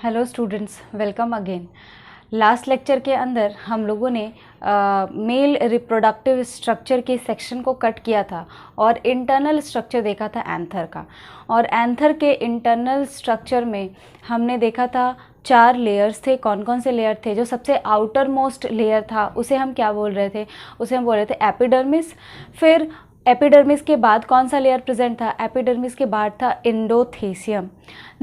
Hello students, welcome again. Last lecture के अंदर हम लोगों ने मेल रिप्रोडक्टिव स्ट्रक्चर के सेक्शन को कट किया था और इंटरनल स्ट्रक्चर देखा था एंथर का। और एंथर के इंटरनल स्ट्रक्चर में हमने देखा था 4 लेयर्स थे। कौन कौन से लेयर थे? जो सबसे आउटर मोस्ट लेयर था उसे हम क्या बोल रहे थे? उसे हम बोल रहे थे एपिडर्मिस। फिर एपिडर्मिस के बाद कौन सा लेयर प्रेजेंट था? एपिडर्मिस के बाद था endothecium,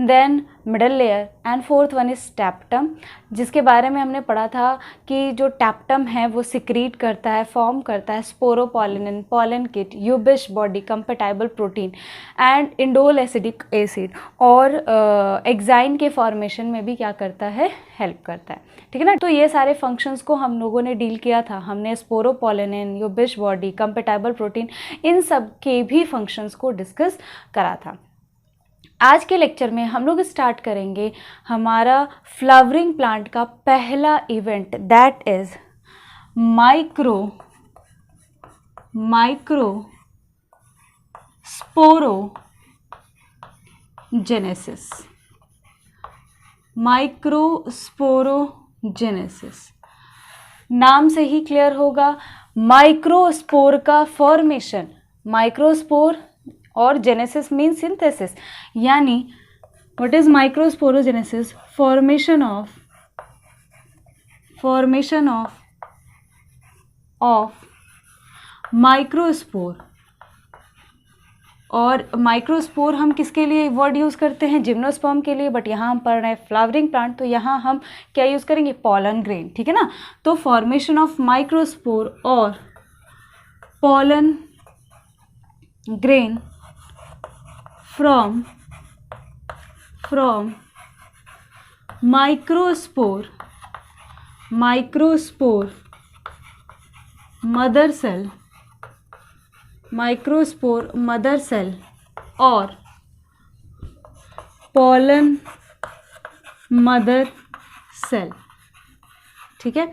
then middle layer and fourth one is tapetum, जिसके बारे में हमने पढ़ा था कि जो टैप्टम है वो सिक्रीट करता है, फॉर्म करता है sporopollenin, pollenkitt, Ubisch body, compatible protein and indole acidic acid, और एक्साइन के फॉर्मेशन में भी क्या करता है? हेल्प करता है। ठीक है ना। तो ये सारे फंक्शंस को हम लोगों ने डील किया था। हमने स्पोरोपोलिन, यूबिश बॉडी, कंपेटाइबल प्रोटीन, इन सब के भी फंक्शंस को डिस्कस करा था। आज के लेक्चर में हम लोग स्टार्ट करेंगे हमारा फ्लावरिंग प्लांट का पहला event, that is microsporogenesis. Microsporogenesis नाम से ही क्लियर होगा, माइक्रोस्पोर का फॉर्मेशन। माइक्रोस्पोर और जेनेसिस मीन सिंथेसिस, यानी what is microsporogenesis? Formation of microspore. और माइक्रोस्पोर हम किसके लिए वर्ड यूज करते हैं? जिम्नोस्पर्म के लिए, बट यहाँ हम पढ़ रहे हैं फ्लावरिंग प्लांट, तो यहाँ हम क्या यूज करेंगे? Pollen grain. ठीक है ना। तो फॉर्मेशन ऑफ माइक्रोस्पोर और pollen grain from microspore mother cell और pollen mother cell। ठीक है।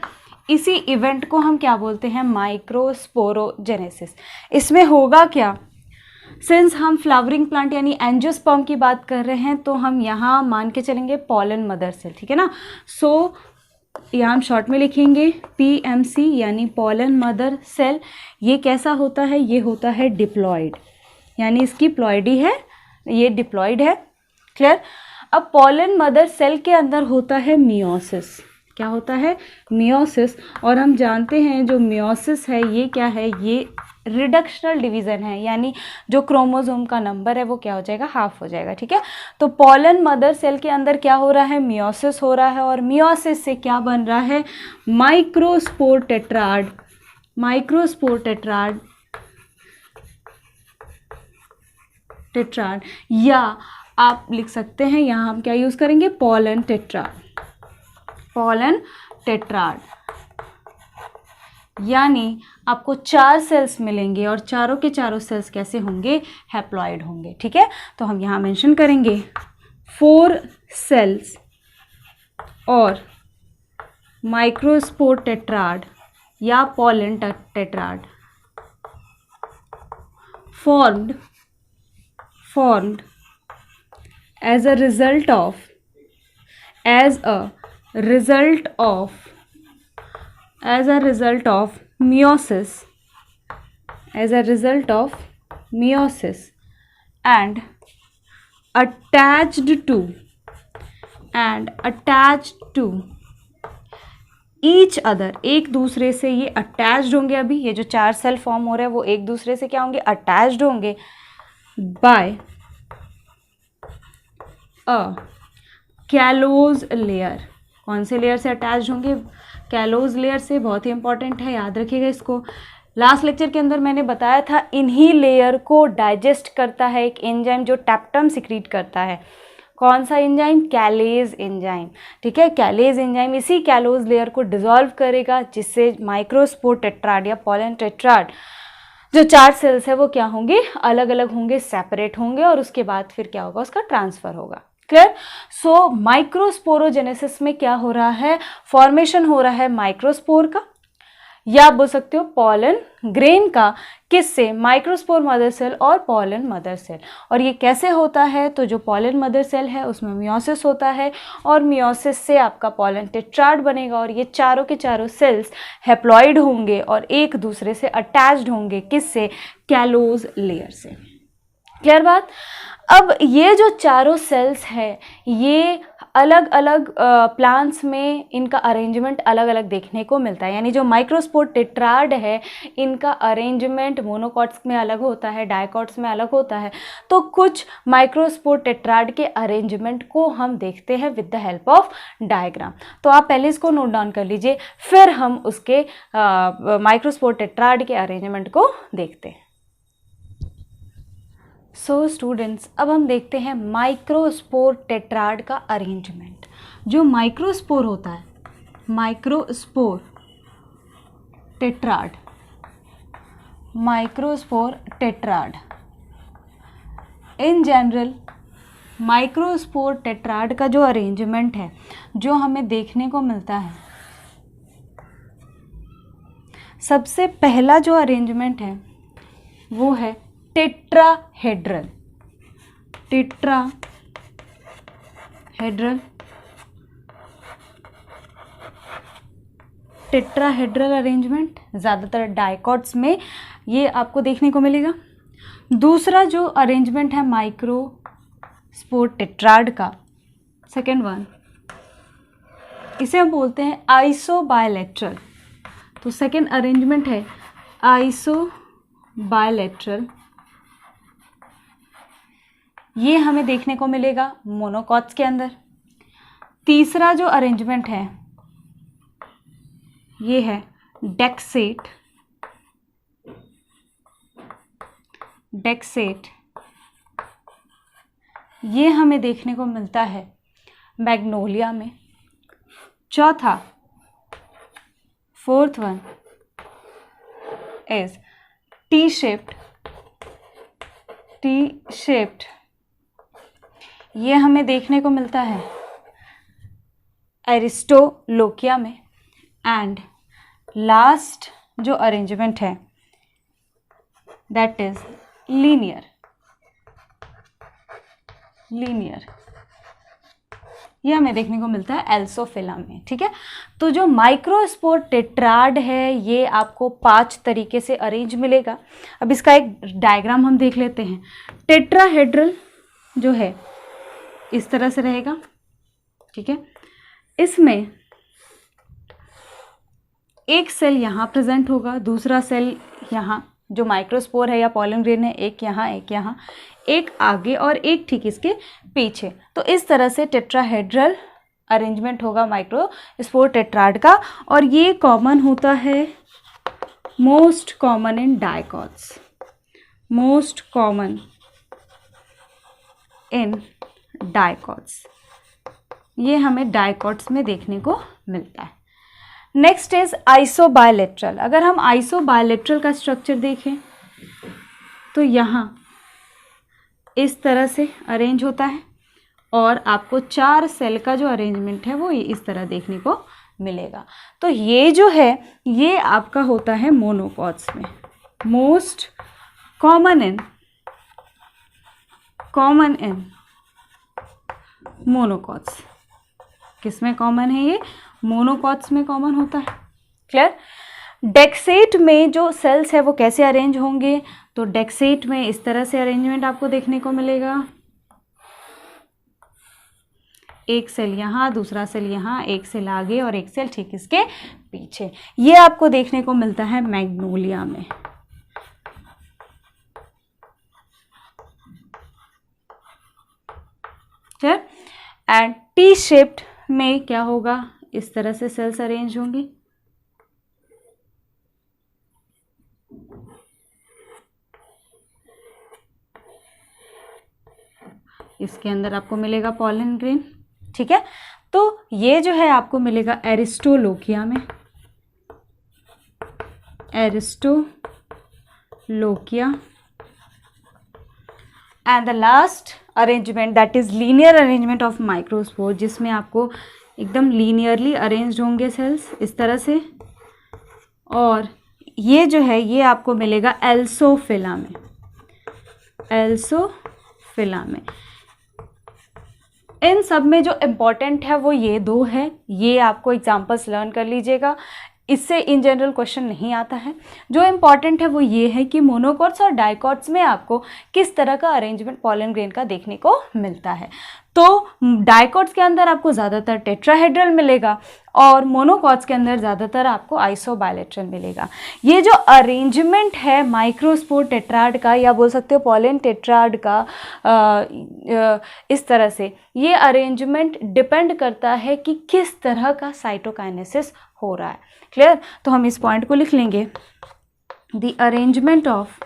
इसी इवेंट को हम क्या बोलते हैं? माइक्रोस्पोरोजेनेसिस। इसमें होगा क्या? सिंस हम फ्लावरिंग प्लांट यानी एंजियोस्पर्म की बात कर रहे हैं, तो हम यहाँ मान के चलेंगे पॉलन मदर सेल। ठीक है ना। सो यहाँ हम शॉर्ट में लिखेंगे PMC यानी पॉलन मदर सेल। ये कैसा होता है? ये होता है डिप्लॉयड, यानी इसकी प्लॉयडी है, ये डिप्लॉयड है। क्लियर। अब पॉलन मदर सेल के अंदर होता है मियोसिस। क्या होता है? मियोसिस। और हम जानते हैं जो मियोसिस है ये क्या है? ये रिडक्शनल डिवीजन है, यानी जो क्रोमोसोम का नंबर है वो क्या हो जाएगा? हाफ हो जाएगा। ठीक है। तो पॉलन मदर सेल के अंदर क्या हो रहा है? मियोसिस हो रहा है, और मियोसिस से क्या बन रहा है? Microspore tetrad. या आप लिख सकते हैं यहाँ हम क्या यूज करेंगे? Pollen tetrad. यानी आपको 4 सेल्स मिलेंगे और चारों के चारों सेल्स कैसे होंगे? हैप्लॉइड होंगे। ठीक है। तो हम यहाँ मेंशन करेंगे 4 सेल्स और माइक्रोस्पोर टेट्राड या pollen tetrad formed as a result of meiosis and attached to each other। एक दूसरे से ये अटैच्ड होंगे। अभी ये जो 4 सेल फॉर्म हो रहे हैं वो एक दूसरे से क्या होंगे? अटैच्ड होंगे बाय अ कैलोज लेयर। कौन से लेयर से अटैच्ड होंगे? कैलोज लेयर से। बहुत ही इंपॉर्टेंट है, याद रखिएगा इसको। लास्ट लेक्चर के अंदर मैंने बताया था इन्हीं लेयर को डाइजेस्ट करता है एक एंजाइम जो टैप्टम सिक्रीट करता है। कौन सा एंजाइम? कैलेज एंजाइम। ठीक है। कैलेज एंजाइम इसी कैलोज लेयर को डिसॉल्व करेगा, जिससे माइक्रोस्पोर टेट्राड या पॉलन टेट्राड जो 4 सेल्स है वो क्या होंगे? अलग अलग होंगे, सेपरेट होंगे, और उसके बाद फिर क्या होगा? उसका ट्रांसफर होगा। क्लियर। सो माइक्रोस्पोरोजेनेसिस में क्या हो रहा है? फॉर्मेशन हो रहा है माइक्रोस्पोर का, या आप बोल सकते हो पॉलन ग्रेन का। किससे? माइक्रोस्पोर मदर सेल और पॉलन मदर सेल। और ये कैसे होता है? तो जो पॉलन मदर सेल है उसमें मियोसिस होता है और मियोसिस से आपका पॉलन टेट्राड बनेगा और ये चारों के चारों सेल्स हैप्लॉइड होंगे और एक दूसरे से अटैच्ड होंगे। किससे? कैलोज लेयर से। क्लियर बात? अब ये जो चारों सेल्स हैं ये अलग अलग प्लांट्स में इनका अरेंजमेंट अलग अलग देखने को मिलता है। यानी जो माइक्रोस्पोर टेट्राड है इनका अरेंजमेंट मोनोकॉट्स में अलग होता है, डायकॉट्स में अलग होता है। तो कुछ माइक्रोस्पोर टेट्राड के अरेंजमेंट को हम देखते हैं with the help of diagram. तो आप पहले इसको नोट डाउन कर लीजिए, फिर हम उसके माइक्रोस्पोर टेट्राड के अरेंजमेंट को देखते हैं। सो स्टूडेंट्स, अब हम देखते हैं माइक्रोस्पोर टेट्राड का अरेंजमेंट। जो माइक्रोस्पोर होता है, microspore tetrad, microspore tetrad in general, microspore tetrad का जो अरेंजमेंट है जो हमें देखने को मिलता है, सबसे पहला जो अरेंजमेंट है वो है टेट्राहेड्रल। टेट्राहेड्रल, टेट्राहेड्रल अरेंजमेंट ज़्यादातर डायकॉट्स में ये आपको देखने को मिलेगा। दूसरा जो अरेंजमेंट है माइक्रोस्पोर टेट्राड का, सेकेंड वन, इसे हम बोलते हैं आइसोबायलैटरल। तो सेकेंड अरेंजमेंट है आइसोबायलैटरल। ये हमें देखने को मिलेगा मोनोकॉट्स के अंदर। तीसरा जो अरेंजमेंट है ये है डेक्सेट। डेक्सेट ये हमें देखने को मिलता है मैग्नोलिया में। चौथा, fourth one is T shaped. ये हमें देखने को मिलता है एरिस्टोलोकिया में। एंड लास्ट जो अरेंजमेंट है दैट इज लीनियर। ये हमें देखने को मिलता है एल्सोफिला में। ठीक है, तो जो माइक्रोस्पोर टेट्राड है ये आपको 5 तरीके से अरेंज मिलेगा। अब इसका एक डायग्राम हम देख लेते हैं। टेट्राहेड्रल जो है इस तरह से रहेगा। ठीक है, इसमें एक सेल यहाँ प्रेजेंट होगा, दूसरा सेल यहाँ जो माइक्रोस्पोर है या पॉलन ग्रेन है, एक यहाँ, एक आगे और एक ठीक इसके पीछे। तो इस तरह से टेट्राहेड्रल अरेंजमेंट होगा माइक्रोस्पोर टेट्राड का। और ये कॉमन होता है, most common in dicots, most common in dicots. ये हमें डायकॉट्स में देखने को मिलता है। Next is isobilateral. अगर हम आइसोबायलैटरल का स्ट्रक्चर देखें तो यहाँ इस तरह से अरेंज होता है और आपको 4 सेल का जो अरेंजमेंट है वो इस तरह देखने को मिलेगा। तो ये जो है ये आपका होता है मोनोकॉट्स में। Most common in monocots. किस में कॉमन है? ये मोनोकॉट्स में कॉमन होता है। क्लियर? डेक्सेट में जो सेल्स है वो कैसे अरेंज होंगे? तो डेक्सेट में इस तरह से अरेंजमेंट आपको देखने को मिलेगा। एक सेल यहाँ, दूसरा सेल यहाँ, एक सेल आगे और एक सेल ठीक इसके पीछे। ये आपको देखने को मिलता है मैग्नोलिया में। क्लियर? एंड टी शेप्ड में क्या होगा? इस तरह से सेल्स अरेंज होंगी। इसके अंदर आपको मिलेगा पॉलन ग्रेन। ठीक है, तो ये जो है आपको मिलेगा एरिस्टोलोकिया में। Aristolochia. And the last arrangement that is linear arrangement of microspore, जिसमें आपको एकदम लीनियरली अरेंज्ड होंगे सेल्स इस तरह से। और ये जो है ये आपको मिलेगा एल्सोफिला में, एल्सोफिला में। इन सब में जो इम्पॉर्टेंट है वो ये दो है, ये आपको एग्जाम्पल्स लर्न कर लीजिएगा, इससे इन जनरल क्वेश्चन नहीं आता है। जो इम्पॉर्टेंट है वो ये है कि मोनोकॉट्स और डाइकॉट्स में आपको किस तरह का अरेंजमेंट पॉलन ग्रेन का देखने को मिलता है। तो डाइकॉट्स के अंदर आपको ज़्यादातर टेट्राहेड्रल मिलेगा और मोनोकॉट्स के अंदर ज़्यादातर आपको आइसोबायलेट्रल मिलेगा। ये जो अरेंजमेंट है माइक्रोस्पोर टेट्राड का, या बोल सकते हो पॉलन टेट्राड का, इस तरह से ये अरेंजमेंट डिपेंड करता है कि किस तरह का साइटोकाइनेसिस हो रहा है। क्लियर? तो हम इस पॉइंट को लिख लेंगे, the arrangement of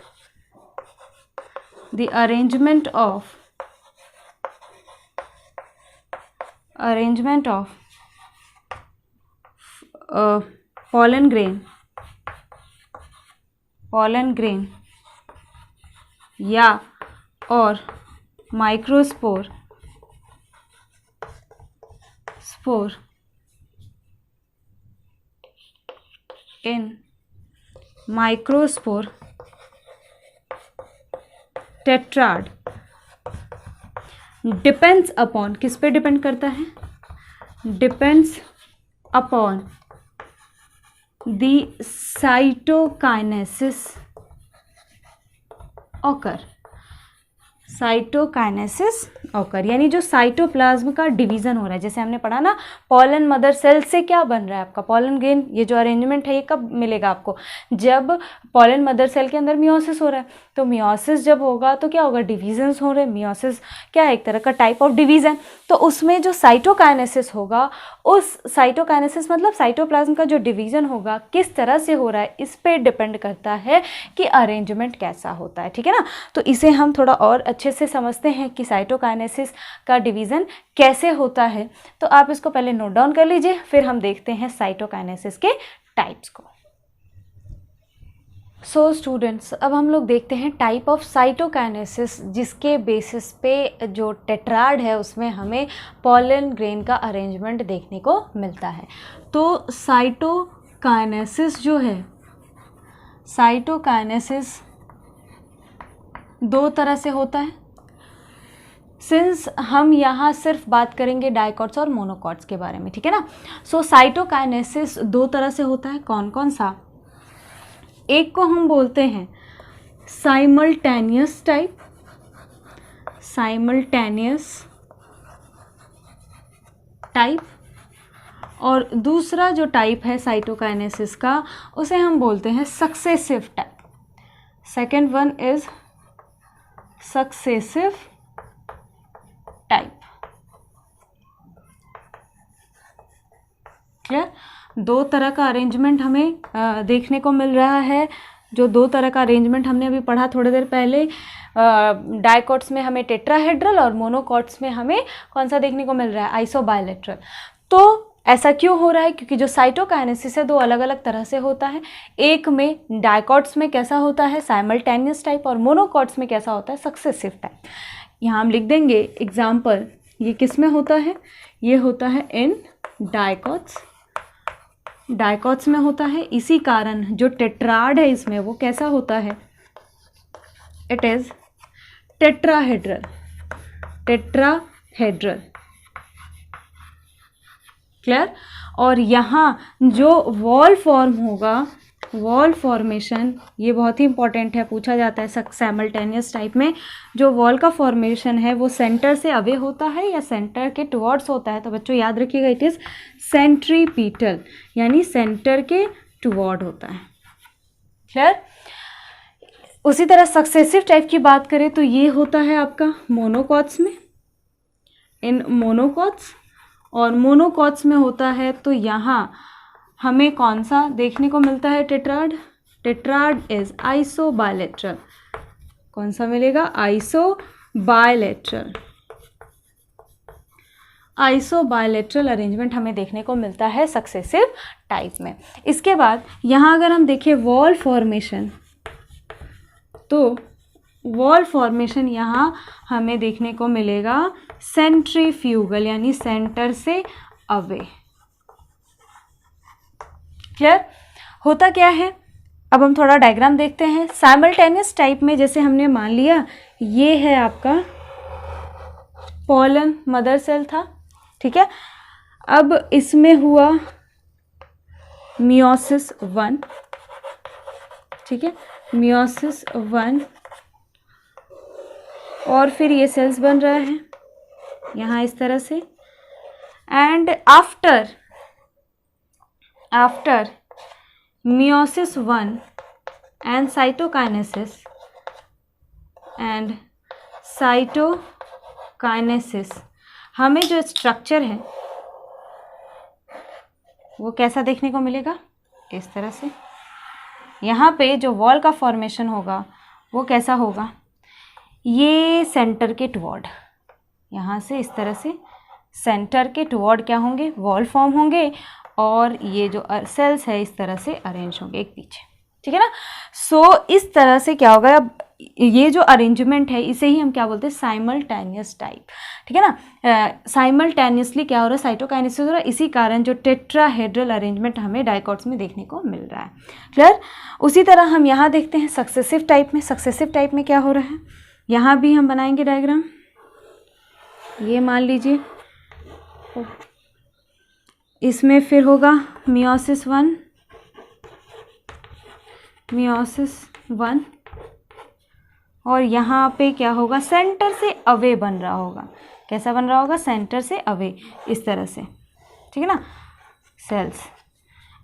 pollen grain या और माइक्रोस्पोर इन माइक्रोस्पोर टेट्राड डिपेंड्स अपॉन, किस पे डिपेंड करता है? Depends upon the cytokinesis occur, यानी जो साइटोप्लाज्म का डिवीजन हो रहा है, जैसे हमने पढ़ा ना पॉलन मदर सेल से क्या बन रहा है आपका पॉलन ग्रेन। ये जो अरेंजमेंट है ये कब मिलेगा आपको? जब पॉलन मदर सेल के अंदर मियोसिस हो रहा है। तो मियोसिस जब होगा तो क्या होगा? डिवीजन्स हो रहे हैं। मियोसिस क्या है? एक तरह का टाइप ऑफ डिवीजन। तो उसमें जो साइटोकाइनेसिस होगा, उस साइटोकाइनेसिस मतलब साइटोप्लाज्म का जो डिवीजन होगा किस तरह से हो रहा है, इस पे डिपेंड करता है कि अरेंजमेंट कैसा होता है। ठीक है ना? तो इसे हम थोड़ा और अच्छे से समझते हैं कि साइटोकाइनेसिस का डिवीज़न कैसे होता है। तो आप इसको पहले नोट डाउन कर लीजिए, फिर हम देखते हैं साइटोकाइनेसिस के टाइप्स को। सो स्टूडेंट्स, अब हम लोग देखते हैं टाइप ऑफ साइटोकाइनेसिस, जिसके बेसिस पे जो टेट्राड है उसमें हमें पॉलन ग्रेन का अरेंजमेंट देखने को मिलता है। तो साइटोकाइनेसिस जो है, साइटोकाइनेसिस दो तरह से होता है। सिंस हम यहाँ सिर्फ बात करेंगे डाइकॉट्स और मोनोकॉट्स के बारे में, ठीक है ना। सो साइटोकाइनेसिस दो तरह से होता है। कौन कौन सा? एक को हम बोलते हैं साइमल्टेनियस टाइप, और दूसरा जो टाइप है साइटोकाइनेसिस का उसे हम बोलते हैं successive type. Second one is successive type. Clear? दो तरह का अरेंजमेंट हमें देखने को मिल रहा है। जो दो तरह का अरेंजमेंट हमने अभी पढ़ा थोड़ी देर पहले, डाइकॉट्स में हमें टेट्राहेड्रल और मोनोकॉट्स में हमें कौन सा देखने को मिल रहा है? आइसोबायलेट्रल। तो ऐसा क्यों हो रहा है? क्योंकि जो साइटोकाइनेसिस है दो अलग अलग तरह से होता है। एक में डाइकॉट्स में कैसा होता है? साइमल्टेनियस टाइप, और मोनोकॉट्स में कैसा होता है? Successive type. यहाँ हम लिख देंगे एग्जाम्पल, ये किस में होता है? ये होता है इन डाइकॉट्स में होता है। इसी कारण जो टेट्राड है इसमें वो कैसा होता है? It is tetrahedral. क्लियर? और यहाँ जो वॉल फॉर्म होगा, वॉल फॉर्मेशन, ये बहुत ही इंपॉर्टेंट है, पूछा जाता है साइमल्टेनियस टाइप में। जो वॉल का फॉर्मेशन है वो सेंटर से अवे होता है या सेंटर के टुवर्ड्स होता है? तो बच्चों याद रखिएगा, इट इज़ सेंट्रीपीटल, यानी सेंटर के टुवर्ड होता है। क्लियर? उसी तरह सक्सेसिव टाइप की बात करें तो ये होता है आपका मोनोकॉट्स में, इन मोनोकॉट्स, और मोनोकॉट्स में होता है तो यहाँ हमें कौन सा देखने को मिलता है? Tetrad is isobilateral. कौन सा मिलेगा? आइसोबायलेट्रल अरेंजमेंट हमें देखने को मिलता है सक्सेसिव टाइप में। इसके बाद यहाँ अगर हम देखें वॉल फॉर्मेशन, तो वॉल फॉर्मेशन यहाँ हमें देखने को मिलेगा सेंट्रीफ्यूगल, यानी सेंटर से अवे। क्लियर? होता क्या है, अब हम थोड़ा डायग्राम देखते हैं। साइमल्टेनियस टाइप में जैसे हमने मान लिया ये है आपका पॉलन मदर सेल था, ठीक है। अब इसमें हुआ मियोसिस 1, ठीक है, मियोसिस 1, और फिर ये सेल्स बन रहा है यहाँ इस तरह से। And after meiosis 1 and cytokinesis हमें जो स्ट्रक्चर है वो कैसा देखने को मिलेगा, इस तरह से। यहाँ पे जो वॉल का फॉर्मेशन होगा वो कैसा होगा, ये सेंटर के टुवर्ड, यहाँ से इस तरह से सेंटर के टुवर्ड क्या होंगे, वॉल फॉर्म होंगे, और ये जो सेल्स है इस तरह से अरेंज होंगे एक पीछे, ठीक है ना। सो इस तरह से क्या होगा, अब ये जो अरेंजमेंट है इसे ही हम क्या बोलते हैं, साइमल्टेनियस टाइप, ठीक है ना। साइमल्टेनियसली क्या हो रहा है, साइटोकाइनेसिस हो रहा है, इसी कारण जो टेट्राहेड्रल अरेंजमेंट हमें डाइकोट्स में देखने को मिल रहा है। क्लियर। उसी तरह हम यहाँ देखते हैं सक्सेसिव टाइप में। सक्सेसिव टाइप में क्या हो रहा है, यहाँ भी हम बनाएंगे डायग्राम। ये मान लीजिए इसमें फिर होगा मियोसिस 1, और यहाँ पे क्या होगा, सेंटर से अवे बन रहा होगा। कैसा बन रहा होगा, सेंटर से अवे, इस तरह से, ठीक है ना, सेल्स।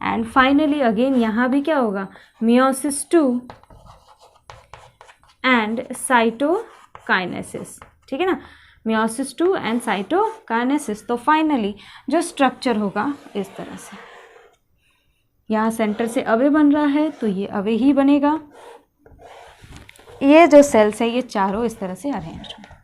एंड फाइनली अगेन यहाँ भी क्या होगा, मियोसिस 2 एंड साइटोकाइनेसिस, ठीक है ना, मियोसिस 2 एंड साइटोकाइनेसिस। तो फाइनली जो स्ट्रक्चर होगा इस तरह से, यहाँ सेंटर से अवे बन रहा है तो ये अवे ही बनेगा। ये जो सेल्स है ये चारों इस तरह से अरेंज होंगे।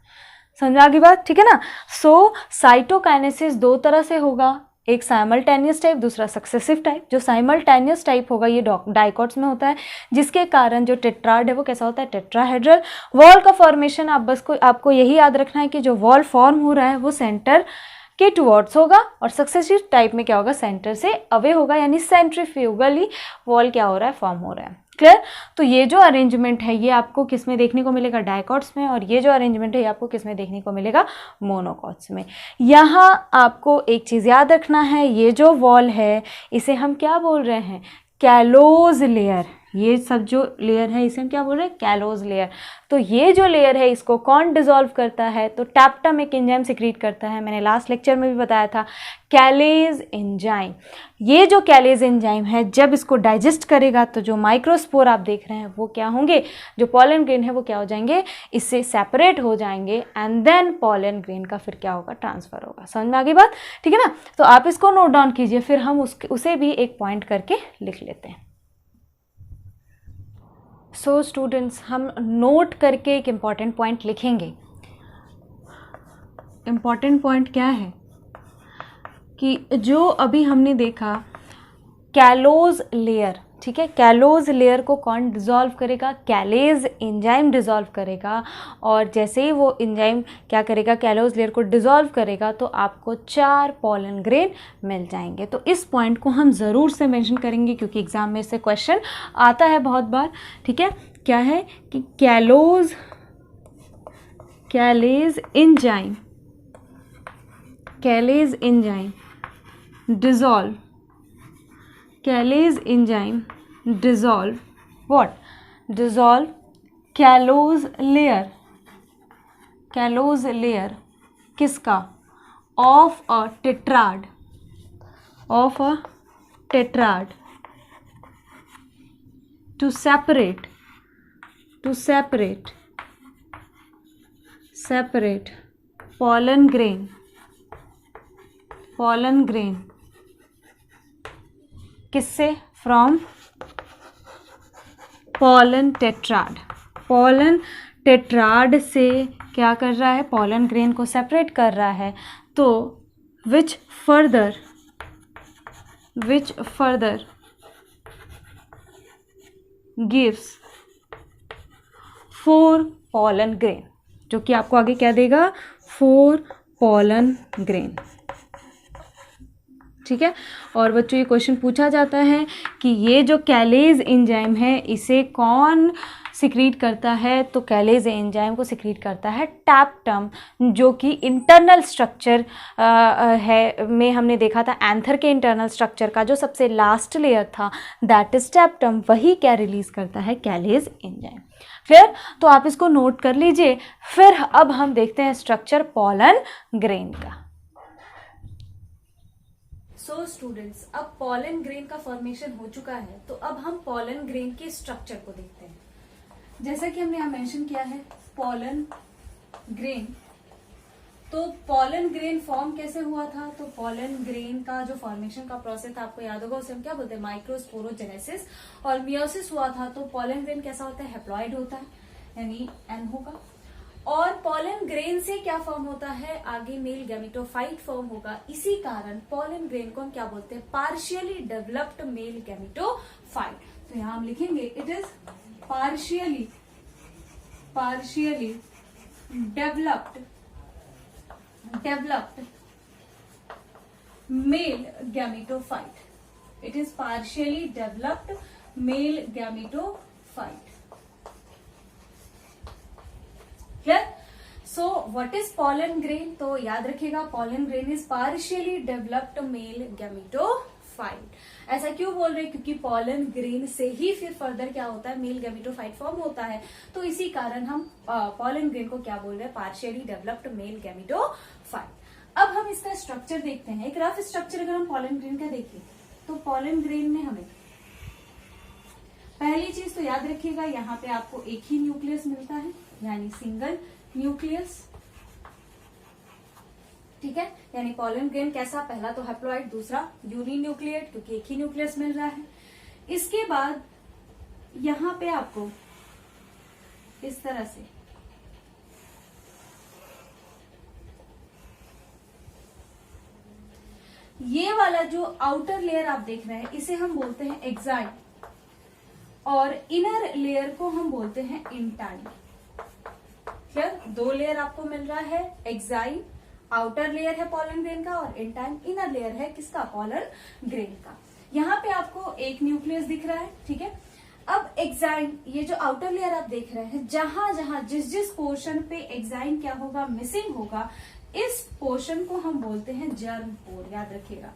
समझ आ गई बात, ठीक है ना। सो साइटोकाइनेसिस दो तरह से होगा, एक साइमल्टेनियस टाइप, दूसरा सक्सेसिव टाइप। जो साइमल्टेनियस टाइप होगा ये डाइकोट्स में होता है, जिसके कारण जो टेट्राड है वो कैसा होता है, टेट्राहेड्रल। वॉल का फॉर्मेशन आपको यही याद रखना है कि जो वॉल फॉर्म हो रहा है वो सेंटर के टुवर्ड्स होगा, और सक्सेसिव टाइप में क्या होगा, सेंटर से अवे होगा, यानी सेंट्रीफ्यूगली वॉल क्या हो रहा है, फॉर्म हो रहा है। क्लियर। तो ये जो अरेंजमेंट है ये आपको किस में देखने को मिलेगा, डाइकोट्स में, और ये जो अरेंजमेंट है ये आपको किस में देखने को मिलेगा, मोनोकोट्स में। यहाँ आपको एक चीज़ याद रखना है, ये जो वॉल है इसे हम क्या बोल रहे हैं, कैलोज लेयर। ये सब जो लेयर है इसे हम क्या बोल रहे हैं, कैलोज लेयर। तो ये जो लेयर है इसको कौन डिसॉल्व करता है, तो टैप्टम एक एंजाइम सिक्रीट करता है। मैंने लास्ट लेक्चर में भी बताया था, कैलेज एंजाइम। ये जो कैलेज एंजाइम है जब इसको डाइजेस्ट करेगा तो जो माइक्रोस्पोर आप देख रहे हैं वो क्या होंगे, जो पॉलन ग्रेन है वो क्या हो जाएंगे, इससे सेपरेट हो जाएंगे, एंड देन पॉलन ग्रेन का फिर क्या होगा, ट्रांसफर होगा। समझ में आ गई बात, ठीक है ना। तो आप इसको नोट डाउन कीजिए, फिर हम उसे भी एक पॉइंट करके लिख लेते हैं। सो स्टूडेंट्स, हम नोट करके एक इम्पॉर्टेंट पॉइंट लिखेंगे। इम्पॉर्टेंट पॉइंट क्या है कि जो अभी हमने देखा कैलोज लेयर, ठीक है, कैलोज लेयर को कौन डिसॉल्व करेगा, कैलेज एंजाइम डिसॉल्व करेगा। और जैसे ही वो एंजाइम क्या करेगा, कैलोज लेयर को डिसॉल्व करेगा, तो आपको 4 पॉलन ग्रेन मिल जाएंगे। तो इस पॉइंट को हम ज़रूर से मेंशन करेंगे क्योंकि एग्जाम में से क्वेश्चन आता है बहुत बार, ठीक है। क्या है कि callase enzyme dissolve, callase enzyme dissolve what, dissolve callose layer किसका, of a tetrad to separate pollen grain किससे, फ्रॉम pollen tetrad से क्या कर रहा है, pollen grain को सेपरेट कर रहा है। तो which further gives 4 pollen grain, जो कि आपको आगे क्या देगा, 4 pollen grain। ठीक है। और बच्चों ये क्वेश्चन पूछा जाता है कि ये जो कैलेज एंजाइम है इसे कौन सिक्रीट करता है, तो कैलेज एंजाइम को सिक्रीट करता है टैप्टम, जो कि इंटरनल स्ट्रक्चर है में हमने देखा था एंथर के इंटरनल स्ट्रक्चर का जो सबसे लास्ट लेयर था दैट इज टैप्टम, वही क्या रिलीज करता है, कैलेज एंजाइम। क्लियर? तो आप इसको नोट कर लीजिए। फिर अब हम देखते हैं स्ट्रक्चर पॉलन ग्रेन का। सो स्टूडेंट्स, अब पॉलन ग्रेन का फॉर्मेशन हो चुका है, तो अब हम पॉलन ग्रेन के स्ट्रक्चर को देखते हैं। जैसा कि हमने यहाँ मेंशन किया है पॉलन ग्रेन, तो पॉलन ग्रेन फॉर्म कैसे हुआ था, तो पॉलन ग्रेन का जो फॉर्मेशन का प्रोसेस था आपको याद होगा, उसे हम क्या बोलते हैं, माइक्रोस्पोरोजेनेसिस। और मियोसिस हुआ था, तो पॉलन ग्रेन कैसा होता है, हैप्लॉइड होता है, यानी एन होगा। और पॉलन ग्रेन से क्या फॉर्म होता है, आगे मेल गैमेटोफाइट फॉर्म होगा। इसी कारण पॉलन ग्रेन को हम क्या बोलते हैं, पार्शियली डेवलप्ड मेल गैमेटोफाइट। तो यहां हम लिखेंगे it is partially developed male gametophyte. It is partially developed male gametophyte. Clear? So what is pollen grain, तो याद रखिएगा pollen grain is partially developed male gametophyte. ऐसा क्यों बोल रहे हैं, क्योंकि पॉलन ग्रेन से ही फिर फर्दर क्या होता है, मेल गैमेटोफाइट फॉर्म होता है। तो इसी कारण हम पॉलन ग्रेन को क्या बोल रहे हैं, पार्शियली डेवलप्ड मेल गैमेटोफाइट। अब हम इसका स्ट्रक्चर देखते हैं, एक रफ स्ट्रक्चर अगर हम पॉलन ग्रेन का देखें, तो पॉलन ग्रेन में हमें पहली चीज तो याद रखिएगा, यहाँ पे आपको एक ही न्यूक्लियस मिलता है, यानी सिंगल न्यूक्लियस। ठीक है, यानी पॉलन ग्रेन कैसा, पहला तो हैप्लॉइड, दूसरा यूनिन्यूक्लिएट, क्योंकि एक ही न्यूक्लियस मिल रहा है। इसके बाद यहां पे आपको इस तरह से ये वाला जो आउटर लेयर आप देख रहे हैं इसे हम बोलते हैं एक्साइन, और इनर लेयर को हम बोलते हैं इंटाइन। क्लियर? दो लेयर आपको मिल रहा है, एक्साइन आउटर लेयर है पॉलन ग्रेन का, और इंटाइन इनर लेयर है किसका, पॉलन ग्रेन का। यहाँ पे आपको एक न्यूक्लियस दिख रहा है। ठीक है, अब एक्साइन, ये जो आउटर लेयर आप देख रहे हैं, जहां जहां जिस जिस पोर्शन पे एक्साइन क्या होगा, मिसिंग होगा, इस पोर्शन को हम बोलते हैं जर्म पोर। याद रखिएगा,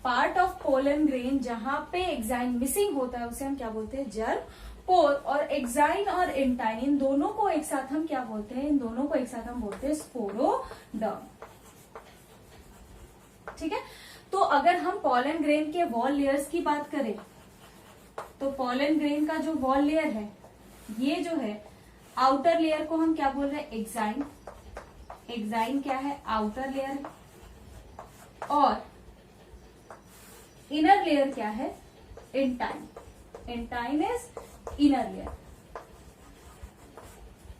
पार्ट ऑफ पॉलन ग्रेन जहां पे एक्साइन मिसिंग होता है उसे हम क्या बोलते हैं, जर्म पोर। और एक्साइन और इंटाइन, इन दोनों को एक साथ हम क्या बोलते हैं, इन दोनों को एक साथ हम बोलते हैं स्पोरोडर्म। ठीक है, तो अगर हम पॉलन ग्रेन के वॉल लेयर्स की बात करें, तो पॉलन ग्रेन का जो वॉल लेयर है, ये जो है आउटर लेयर को हम क्या बोल रहे हैं, एक्साइन। एक्साइन क्या है, आउटर लेयर है, और इनर लेयर क्या है, intine. Intine is inner layer.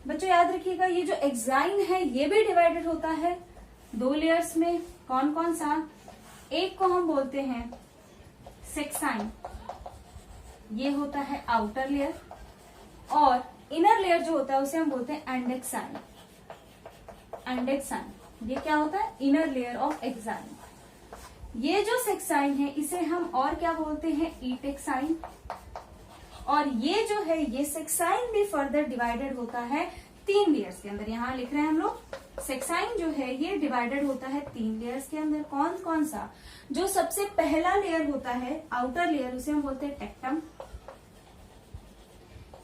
बच्चों याद रखिएगा, ये जो एक्साइन है ये भी डिवाइडेड होता है दो लेयर्स में। कौन कौन सा, एक को हम बोलते हैं सेक्साइन, ये होता है आउटर लेयर, और इनर लेयर जो होता है उसे हम बोलते हैं एंडेक्साइन। एंडेक्साइन ये क्या होता है, इनर लेयर ऑफ एक्साइन। ये जो सेक्साइन है इसे हम और क्या बोलते हैं, ईटेक्साइन। और ये जो है, ये सेक्साइन भी फर्दर डिवाइडेड होता है तीन लेयर्स के अंदर। यहां लिख रहे हैं हम लोग, सेक्साइन जो है ये डिवाइडेड होता है तीन लेयर्स के अंदर। कौन कौन सा, जो सबसे पहला लेयर होता है आउटर लेयर, उसे हम बोलते हैं टेक्टम,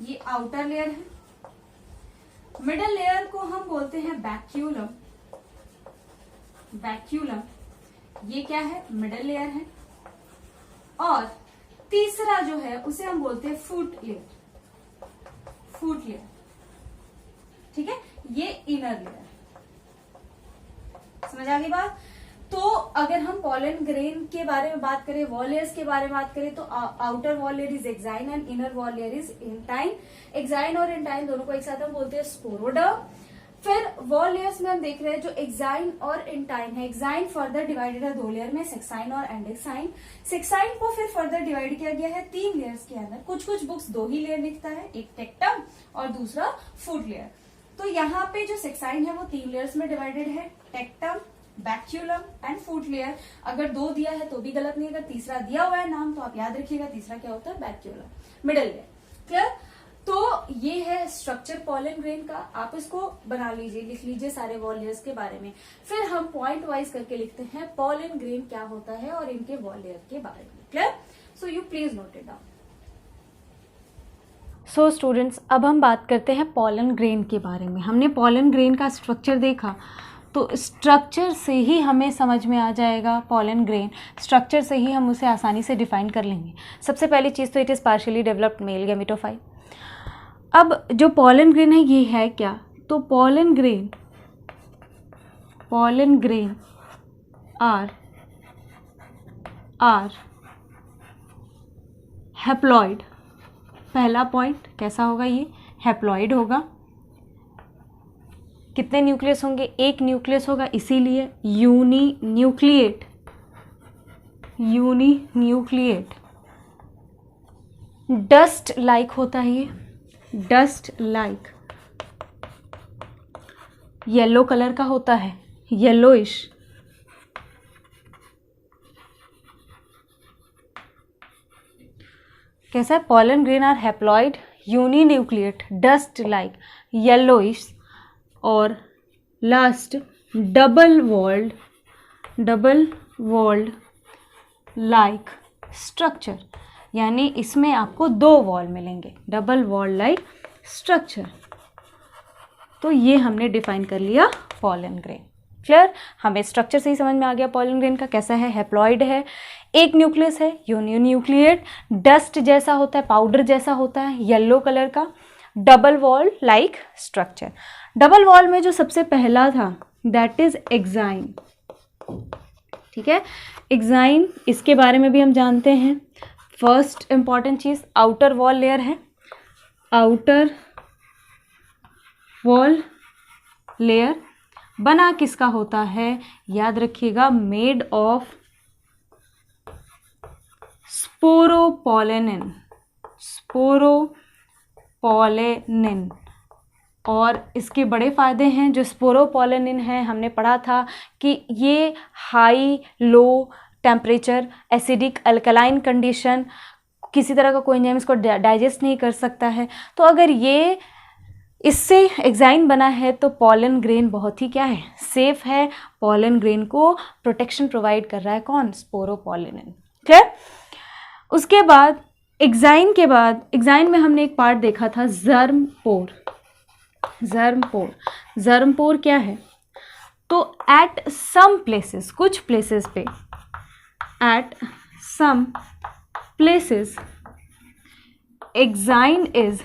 ये आउटर लेयर है। मिडल लेयर को हम बोलते हैं बैक्यूलम। बैक्यूलम ये क्या है, मिडल लेयर है। और तीसरा जो है उसे हम बोलते हैं फुट लेयर। फुट लेयर, ठीक है, ये इनर लेयर। समझ आ गई बात? तो अगर हम पॉलन ग्रेन के बारे में बात करें, वॉल लेयर्स के बारे में बात करें, तो outer wall layer is exine and inner wall layer is intine. Exine और इंटाइन दोनों को एक साथ हम बोलते हैं स्पोरोडर्म। फिर वॉल लेयर्स में हम देख रहे हैं जो एक्साइन और इंटाइन है, एक्साइन फर्दर डिवाइडेड है दो लेयर में, सेक्साइन और एंडेक्साइन। सेक्साइन को फिर फर्दर डिवाइड किया गया है तीन लेयर्स के अंदर। कुछ कुछ बुक्स दो ही लेयर लिखता है, एक टेक्टम और दूसरा फुट लेयर। तो यहाँ पे जो सेक्साइन है वो तीन लेयर्स में डिवाइडेड है, टेक्टम, बैक्यूलम एंड फूट लेयर। अगर 2 दिया है तो भी गलत नहीं, अगर तीसरा दिया हुआ है नाम तो आप याद रखिएगा तीसरा क्या होता है, बैक्यूलम, मिडल लेयर। क्लियर? तो ये है स्ट्रक्चर पॉलन ग्रेन का, आप इसको बना लीजिए, लिख लीजिए सारे वॉल लेयर्स के बारे में। फिर हम पॉइंट वाइज करके लिखते हैं पॉलन ग्रेन क्या होता है और इनके वॉल लेयर के बारे में। Clear? So you please note it down. So students, अब हम बात करते हैं पॉलन ग्रेन के बारे में। हमने पॉलन ग्रेन का स्ट्रक्चर देखा, तो स्ट्रक्चर से ही हमें समझ में आ जाएगा पॉलन ग्रेन, स्ट्रक्चर से ही हम उसे आसानी से डिफाइन कर लेंगे। सबसे पहली चीज़ तो it is partially developed male gametophyte. अब जो पॉलन ग्रेन है ये है क्या, तो पॉलन ग्रेन आर हैप्लॉइड। पहला पॉइंट कैसा होगा, ये हैप्लॉइड होगा। कितने न्यूक्लियस होंगे, एक न्यूक्लियस होगा, इसीलिए यूनी न्यूक्लिएट। डस्ट लाइक होता है ये, डस्ट लाइक। येलो कलर का होता है, येलोइश। कैसा है, pollen grain are haploid, uninucleate, dust like, yellowish, और last double walled like structure, यानी इसमें आपको 2 वॉल मिलेंगे, डबल वॉल लाइक स्ट्रक्चर। तो ये हमने डिफाइन कर लिया पॉलन ग्रेन। क्लियर? हमें स्ट्रक्चर से ही समझ में आ गया पॉलन ग्रेन का कैसा है, हैप्लॉइड है, एक न्यूक्लियस है, यूनिन्यूक्लिएट, डस्ट जैसा होता है, पाउडर जैसा होता है, येलो कलर का, double wall like structure. Double wall में जो सबसे पहला था दैट इज एक्साइन। ठीक है, एक्साइन, इसके बारे में भी हम जानते हैं। फर्स्ट इंपॉर्टेंट चीज आउटर वॉल लेयर है, आउटर वॉल लेयर बना किसका होता है, याद रखिएगा, मेड ऑफ स्पोरोपोलेनिन, और इसके बड़े फ़ायदे हैं। जो स्पोरोपोलेनिन है हमने पढ़ा था कि ये high low temperature, acidic alkaline condition, किसी तरह का कोई एंजाइम इसको डाइजेस्ट नहीं कर सकता है। तो अगर ये इससे एक्साइन बना है तो पॉलन ग्रेन बहुत ही क्या है, सेफ है। पॉलन ग्रेन को प्रोटेक्शन प्रोवाइड कर रहा है कौन, स्पोरोपोलेनिन। क्लियर? उसके बाद एक्साइन के बाद, एक्साइन में हमने एक पार्ट देखा था जर्म पोर क्या है, तो एट सम प्लेसेस, कुछ प्लेसेस पे, at some places exine is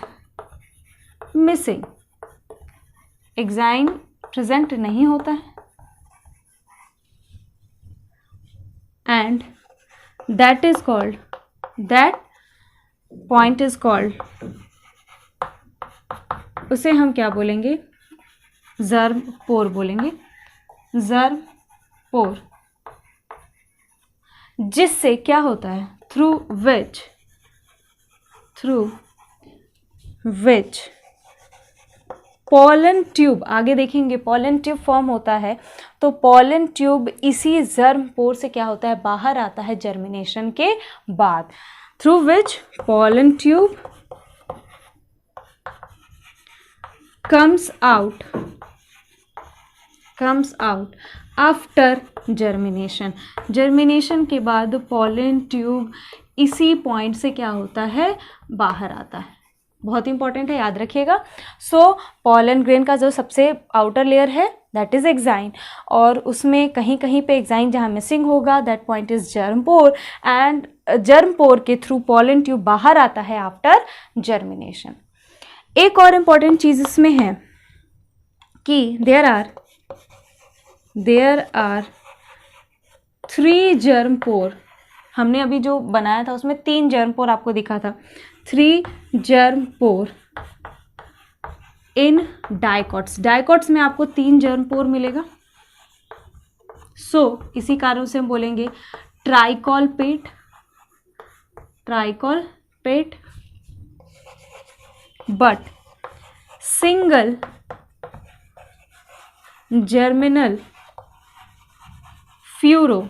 missing, exine present नहीं होता है, and that is called, that point is called, उसे हम क्या बोलेंगे, जर्म पोर बोलेंगे, जर्म पोर, जिससे क्या होता है, थ्रू विच पॉलन ट्यूब, आगे देखेंगे पॉलन ट्यूब फॉर्म होता है, तो पॉलन ट्यूब इसी जर्म पोर से क्या होता है, बाहर आता है जर्मिनेशन के बाद, through which pollen tube comes out after germination. Germination के बाद पॉलन ट्यूब इसी पॉइंट से क्या होता है, बाहर आता है। बहुत इंपॉर्टेंट है, याद रखिएगा। सो पॉलन ग्रेन का जो सबसे आउटर लेयर है दैट इज एक्साइन, और उसमें कहीं कहीं पे एक्साइन जहाँ मिसिंग होगा that point is germ pore, and germ pore के थ्रू पॉलन ट्यूब बाहर आता है आफ्टर जर्मिनेशन। एक और इम्पॉर्टेंट चीज़ इसमें है कि देयर आर 3 जर्म पोर। हमने अभी जो बनाया था उसमें 3 जर्म पोर आपको दिखा था, 3 जर्म पोर इन डाइकॉट्स। डाइकॉट्स में आपको 3 जर्म पोर मिलेगा। इसी कारण से हम बोलेंगे tricolpate, but single germinal furrow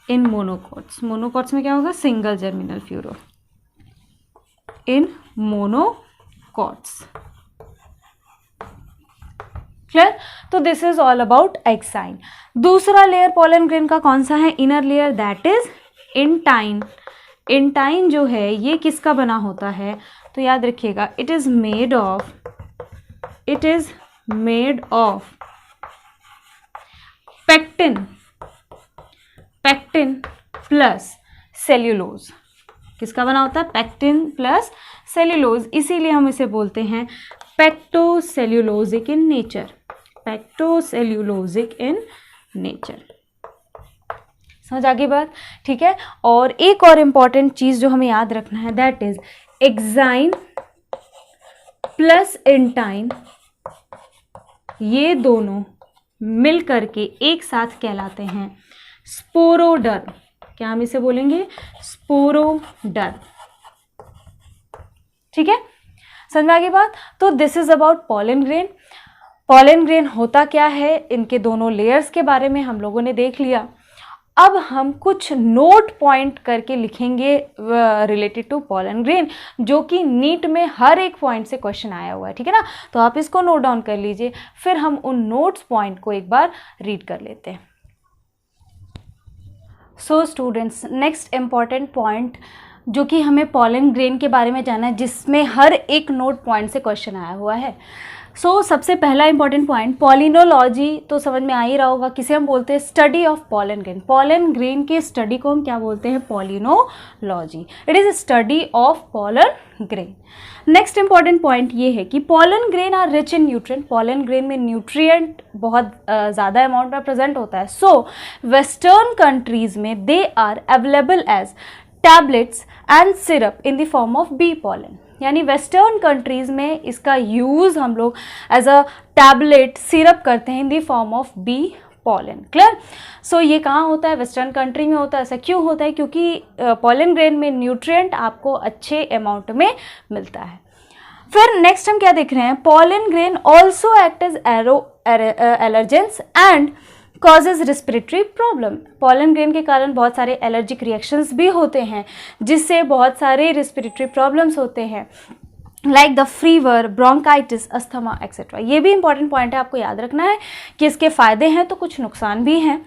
in monocots. Monocots में क्या होगा? Single germinal furrow in monocots. Clear? तो this is all about exine. दूसरा लेयर पोलन ग्रेन का कौन सा है? Inner layer, that is intine. Intine जो है ये किसका बना होता है? तो याद रखिएगा, it is made of pectin plus cellulose. किसका बना होता है? पेक्टिन प्लस सेल्यूलोज, इसीलिए हम इसे बोलते हैं पेक्टोसेल्यूलोजिक इन नेचर। पेक्टोसेल्यूलोजिक in nature. समझ आ गई बात? ठीक है। और एक और इम्पॉर्टेंट चीज जो हमें याद रखना है, that is exine plus intine, ये दोनों मिल करके एक साथ कहलाते हैं स्पोरोडर्म। क्या हम इसे बोलेंगे? स्पोरोडर्म। ठीक है, समझ में आ गई बात? तो this is about pollen grain. Pollen grain होता क्या है, इनके दोनों लेयर्स के बारे में हम लोगों ने देख लिया। अब हम कुछ नोट पॉइंट करके लिखेंगे रिलेटेड टू पोलन ग्रेन, जो कि नीट में हर एक पॉइंट से क्वेश्चन आया हुआ है। ठीक है ना? तो आप इसको नोट डाउन कर लीजिए, फिर हम उन नोट्स पॉइंट को एक बार रीड कर लेते हैं। So students, next important point जो कि हमें पोलन ग्रेन के बारे में जानना है, जिसमें हर एक नोट पॉइंट से क्वेश्चन आया हुआ है। सबसे पहला इंपॉर्टेंट पॉइंट, पॉलिनोलॉजी तो समझ में आ ही रहा होगा, किसे हम बोलते हैं? Study of pollen grain. Pollen grain के स्टडी को हम क्या बोलते हैं? Palynology. It is study of pollen grain. Next important point ये है कि pollen grain are rich in nutrient. Pollen grain में न्यूट्रिएंट बहुत ज़्यादा अमाउंट में प्रेजेंट होता है। वेस्टर्न कंट्रीज में they are available as tablets and syrup in the form of bee pollen. यानी वेस्टर्न कंट्रीज में इसका यूज़ हम लोग एज अ टैबलेट सिरप करते हैं इन the form of bee pollen. Clear? ये कहाँ होता है? वेस्टर्न कंट्री में होता है। ऐसा क्यों होता है? क्योंकि पोलन ग्रेन में न्यूट्रिएंट आपको अच्छे अमाउंट में मिलता है। फिर नेक्स्ट हम क्या देख रहे हैं? Pollen grain also act as allergens and causes respiratory problem. Pollen grain के कारण बहुत सारे एलर्जिक रिएक्शंस भी होते हैं, जिससे बहुत सारे रिस्पिरेटरी प्रॉब्लम्स होते हैं, like the fever, bronchitis, asthma etcetera. ये भी इंपॉर्टेंट पॉइंट है, आपको याद रखना है कि इसके फायदे हैं तो कुछ नुकसान भी हैं।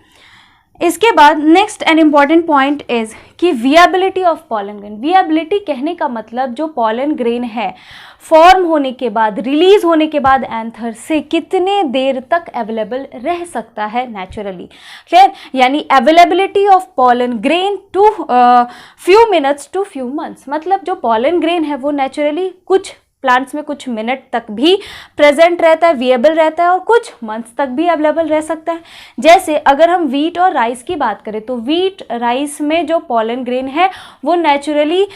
इसके बाद next an important point is कि viability of pollen grain. Viability कहने का मतलब जो पोलन ग्रेन है फॉर्म होने के बाद, रिलीज होने के बाद एंथर से कितने देर तक अवेलेबल रह सकता है नेचुरली। क्लियर? यानी availability of pollen grain to few minutes to few months. मतलब जो पोलन ग्रेन है वो नेचुरली कुछ प्लांट्स में कुछ मिनट तक भी प्रेजेंट रहता है, विएबल रहता है, और कुछ मंथ्स तक भी अवेलेबल रह सकता है। जैसे अगर हम वीट और राइस की बात करें तो वीट राइस में जो पोलन ग्रेन है वो नेचुरली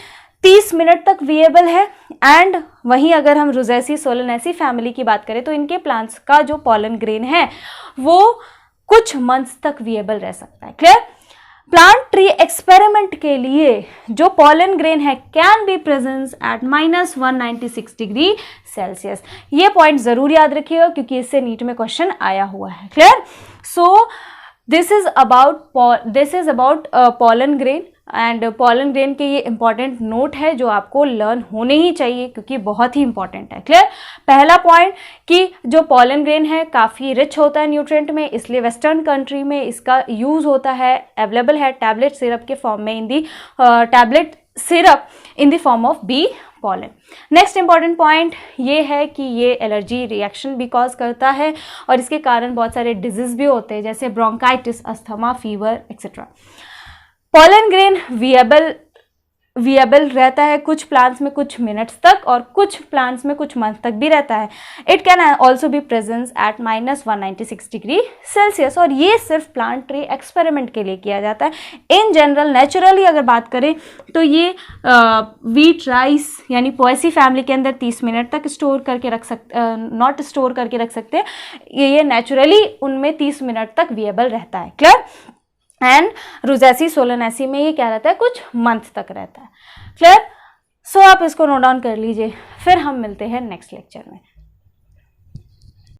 30 मिनट तक विएबल है, एंड वहीं अगर हम रोज़ेसी सोलेनेसी फैमिली की बात करें तो इनके प्लांट्स का जो पोलन ग्रेन है वो कुछ मंथ्स तक विएबल रह सकता है। क्लियर? प्लांट ट्री एक्सपेरिमेंट के लिए जो पोलन ग्रेन है can be presence at -196 degree Celsius. ये पॉइंट जरूर याद रखिएगा क्योंकि इससे नीट में क्वेश्चन आया हुआ है। Clear? This is about pollen grain, and pollen grain के ये इंपॉर्टेंट नोट है जो आपको लर्न होने ही चाहिए क्योंकि बहुत ही इंपॉर्टेंट है। क्लियर? पहला पॉइंट कि जो पोलन ग्रेन है काफ़ी रिच होता है न्यूट्रिएंट में, इसलिए वेस्टर्न कंट्री में इसका यूज़ होता है, अवेलेबल है टैबलेट सिरप के फॉर्म में, in the tablet syrup in the form of bee pollen. Next important point ये है कि ये एलर्जी रिएक्शन भी कॉज करता है और इसके कारण बहुत सारे डिजीज भी होते हैं, जैसे bronchitis, asthma, fever etcetera. Pollen grain viable रहता है कुछ प्लांट्स में कुछ मिनट्स तक और कुछ प्लांट्स में कुछ मंथ तक भी रहता है। It can also be presence at -196 degree Celsius, और ये सिर्फ प्लांट ट्री एक्सपेरिमेंट के लिए किया जाता है। इन जनरल नेचुरली अगर बात करें तो ये वीट राइस यानी पोएसी फैमिली के अंदर 30 मिनट तक स्टोर करके रख सकते, नॉट स्टोर करके रख सकते, ये नेचुरली उनमें 30 मिनट तक विएबल रहता है। क्लियर? एंड रोज़ेसी सोलेनेसी में ये क्या रहता है, कुछ मंथ तक रहता है। क्लियर? आप इसको नोट डाउन कर लीजिए, फिर हम मिलते हैं नेक्स्ट लेक्चर में।